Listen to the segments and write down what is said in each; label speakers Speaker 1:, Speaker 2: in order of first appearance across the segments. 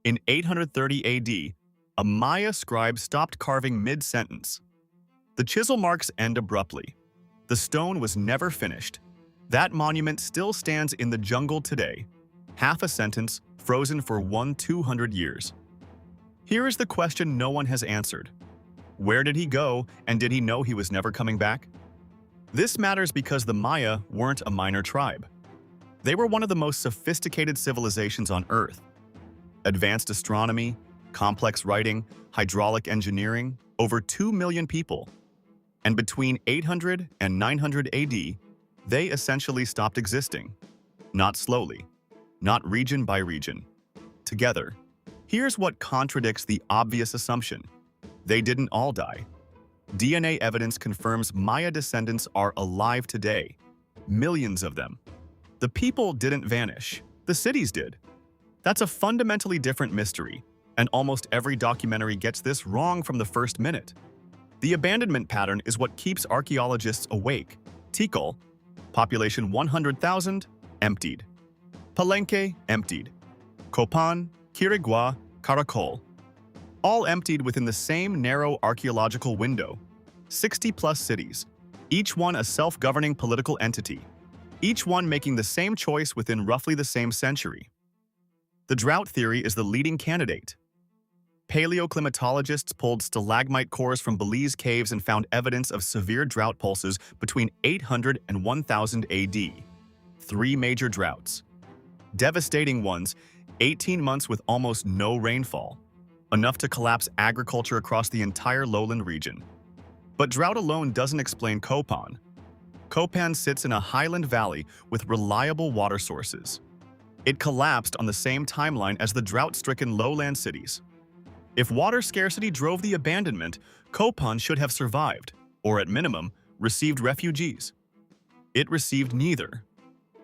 Speaker 1: In 830 AD, a Maya scribe stopped carving mid-sentence. The chisel marks end abruptly. The stone was never finished. That monument still stands in the jungle today, half a sentence frozen for 200 years. Here is the question no one has answered. Where did he go, and did he know he was never coming back? This matters because the Maya weren't a minor tribe. They were one of the most sophisticated civilizations on Earth. Advanced astronomy, complex writing, hydraulic engineering, over 2 million people. And between 800 and 900 AD, they essentially stopped existing. Not slowly, not region by region. Together. Here's what contradicts the obvious assumption. They didn't all die. DNA evidence confirms Maya descendants are alive today. Millions of them. The people didn't vanish. The cities did. That's a fundamentally different mystery, and almost every documentary gets this wrong from the first minute. The abandonment pattern is what keeps archaeologists awake. Tikal, population 100,000, emptied. Palenque, emptied. Copan, Quirigua, Caracol, all emptied within the same narrow archaeological window. 60-plus cities, each one a self-governing political entity, each one making the same choice within roughly the same century. The drought theory is the leading candidate. Paleoclimatologists pulled stalagmite cores from Belize caves and found evidence of severe drought pulses between 800 and 1000 AD. 3 major droughts. Devastating ones, 18 months with almost no rainfall, enough to collapse agriculture across the entire lowland region. But drought alone doesn't explain Copan. Copan sits in a highland valley with reliable water sources. It collapsed on the same timeline as the drought-stricken lowland cities. If water scarcity drove the abandonment, Copan should have survived, or at minimum, received refugees. It received neither.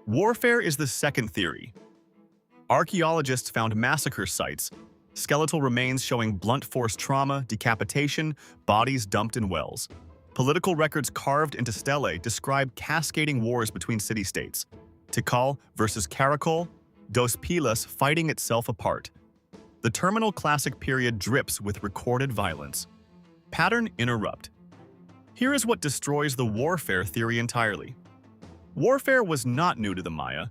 Speaker 1: Warfare is the second theory. Archaeologists found massacre sites, skeletal remains showing blunt force trauma, decapitation, bodies dumped in wells. Political records carved into stelae describe cascading wars between city-states. Tikal versus Caracol, Dos Pilas fighting itself apart. The terminal classic period drips with recorded violence. Pattern interrupt. Here is what destroys the warfare theory entirely. Warfare was not new to the Maya.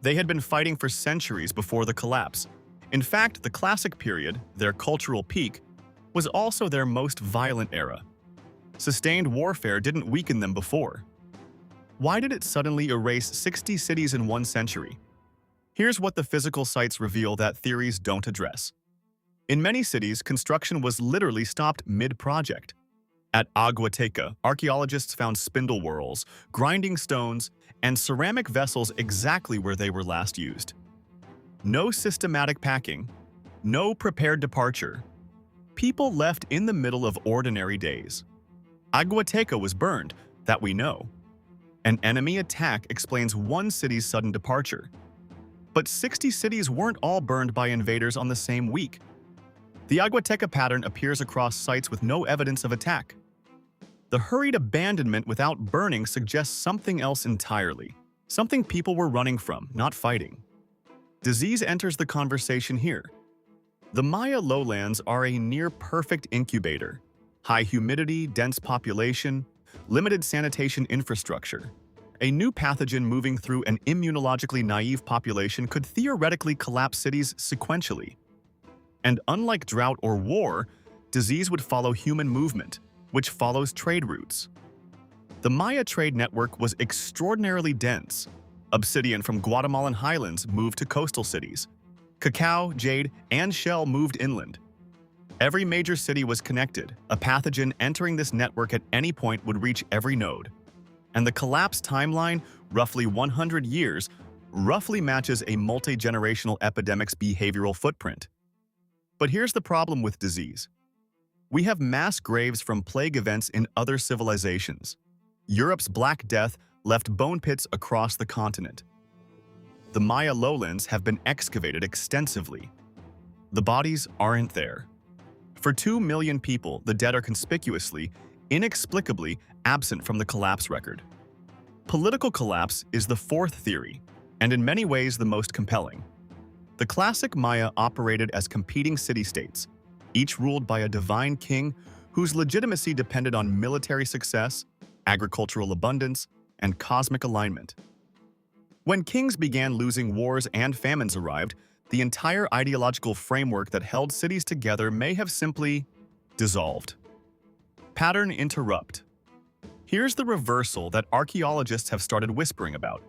Speaker 1: They had been fighting for centuries before the collapse. In fact, the classic period, their cultural peak, was also their most violent era. Sustained warfare didn't weaken them before. Why did it suddenly erase 60 cities in 1 century? Here's what the physical sites reveal that theories don't address. In many cities, construction was literally stopped mid-project. At Aguateca, archaeologists found spindle whorls, grinding stones, and ceramic vessels exactly where they were last used. No systematic packing, no prepared departure. People left in the middle of ordinary days. Aguateca was burned, that we know. An enemy attack explains one city's sudden departure. But 60 cities weren't all burned by invaders on the same week. The Aguateca pattern appears across sites with no evidence of attack. The hurried abandonment without burning suggests something else entirely, something people were running from, not fighting. Disease enters the conversation here. The Maya lowlands are a near-perfect incubator. High humidity, dense population, limited sanitation infrastructure. A new pathogen moving through an immunologically naive population could theoretically collapse cities sequentially. And unlike drought or war, disease would follow human movement, which follows trade routes. The Maya trade network was extraordinarily dense. Obsidian from Guatemalan highlands moved to coastal cities. Cacao, jade, and shell moved inland. Every major city was connected. A pathogen entering this network at any point would reach every node. And the collapse timeline, roughly 100 years, roughly matches a multi-generational epidemic's behavioral footprint. But here's the problem with disease. We have mass graves from plague events in other civilizations. Europe's Black Death left bone pits across the continent. The Maya lowlands have been excavated extensively. The bodies aren't there. For 2 million people, the dead are conspicuously, inexplicably absent from the collapse record. Political collapse is the fourth theory, and in many ways the most compelling. The classic Maya operated as competing city-states, each ruled by a divine king whose legitimacy depended on military success, agricultural abundance, and cosmic alignment. When kings began losing wars and famines arrived, the entire ideological framework that held cities together may have simply dissolved. Pattern interrupt. Here's the reversal that archaeologists have started whispering about.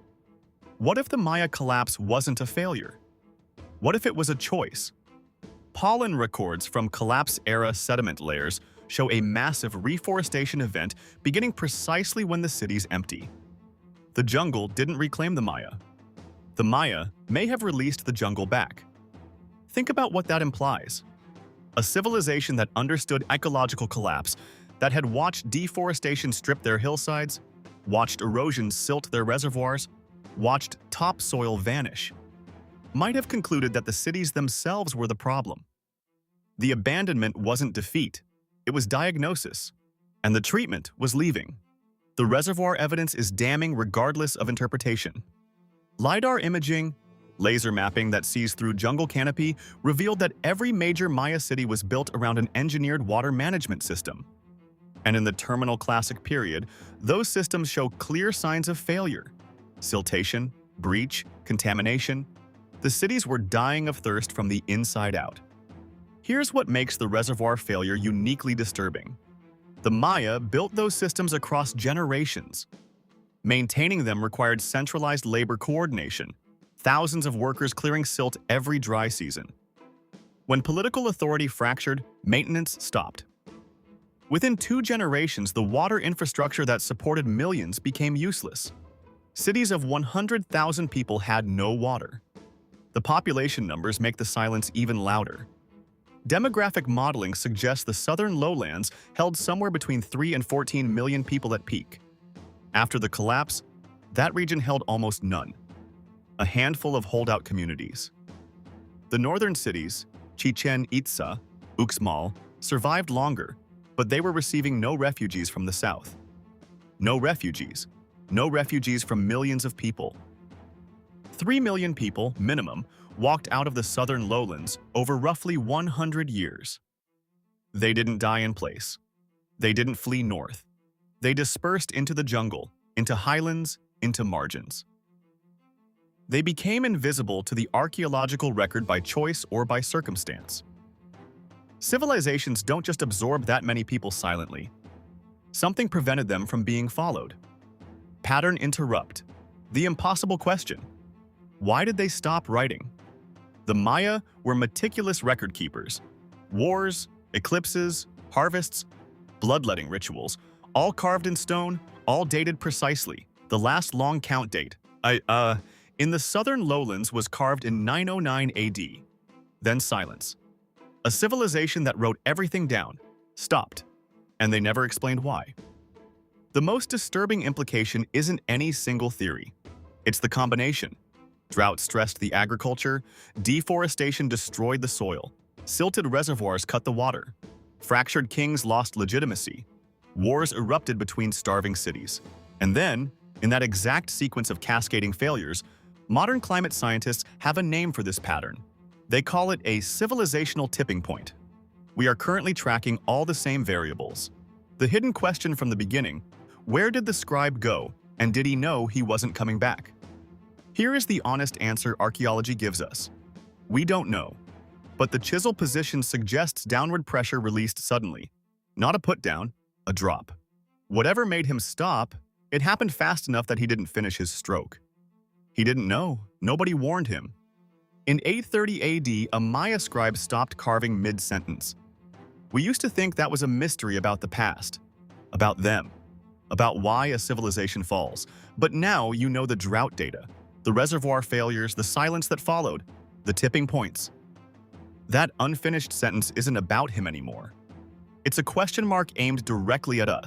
Speaker 1: What if the Maya collapse wasn't a failure? What if it was a choice? Pollen records from collapse-era sediment layers show a massive reforestation event beginning precisely when the city's empty. The jungle didn't reclaim the Maya. The Maya may have released the jungle back. Think about what that implies. A civilization that understood ecological collapse, that had watched deforestation strip their hillsides, watched erosion silt their reservoirs, watched topsoil vanish, might have concluded that the cities themselves were the problem. The abandonment wasn't defeat, it was diagnosis, and the treatment was leaving. The reservoir evidence is damning regardless of interpretation. LiDAR imaging, laser mapping that sees through jungle canopy, revealed that every major Maya city was built around an engineered water management system. And in the terminal classic period, those systems show clear signs of failure. Siltation, breach, contamination. The cities were dying of thirst from the inside out. Here's what makes the reservoir failure uniquely disturbing. The Maya built those systems across generations. Maintaining them required centralized labor coordination, thousands of workers clearing silt every dry season. When political authority fractured, maintenance stopped. Within 2 generations, the water infrastructure that supported millions became useless. Cities of 100,000 people had no water. The population numbers make the silence even louder. Demographic modeling suggests the southern lowlands held somewhere between 3 and 14 million people at peak. After the collapse, that region held almost none, a handful of holdout communities. The northern cities, Chichen Itza, Uxmal, survived longer, but they were receiving no refugees from the south. No refugees from millions of people. 3 million people, minimum, walked out of the southern lowlands over roughly 100 years. They didn't die in place. They didn't flee north. They dispersed into the jungle, into highlands, into margins. They became invisible to the archaeological record by choice or by circumstance. Civilizations don't just absorb that many people silently. Something prevented them from being followed. Pattern interrupt. The impossible question. Why did they stop writing? The Maya were meticulous record keepers. Wars, eclipses, harvests, bloodletting rituals, all carved in stone, all dated precisely. The last long count date, in the southern lowlands was carved in 909 AD. Then silence. A civilization that wrote everything down, stopped, and they never explained why. The most disturbing implication isn't any single theory. It's the combination. Drought stressed the agriculture, deforestation destroyed the soil, silted reservoirs cut the water, fractured kings lost legitimacy, wars erupted between starving cities. And then, in that exact sequence of cascading failures, modern climate scientists have a name for this pattern. They call it a civilizational tipping point. We are currently tracking all the same variables. The hidden question from the beginning, where did the scribe go, and did he know he wasn't coming back? Here is the honest answer archaeology gives us. We don't know, but the chisel position suggests downward pressure released suddenly. Not a put-down, a drop. Whatever made him stop, it happened fast enough that he didn't finish his stroke. He didn't know. Nobody warned him. In 830 AD, a Maya scribe stopped carving mid-sentence. We used to think that was a mystery about the past, about them, about why a civilization falls. But now you know the drought data, the reservoir failures, the silence that followed, the tipping points. That unfinished sentence isn't about him anymore. It's a question mark aimed directly at us.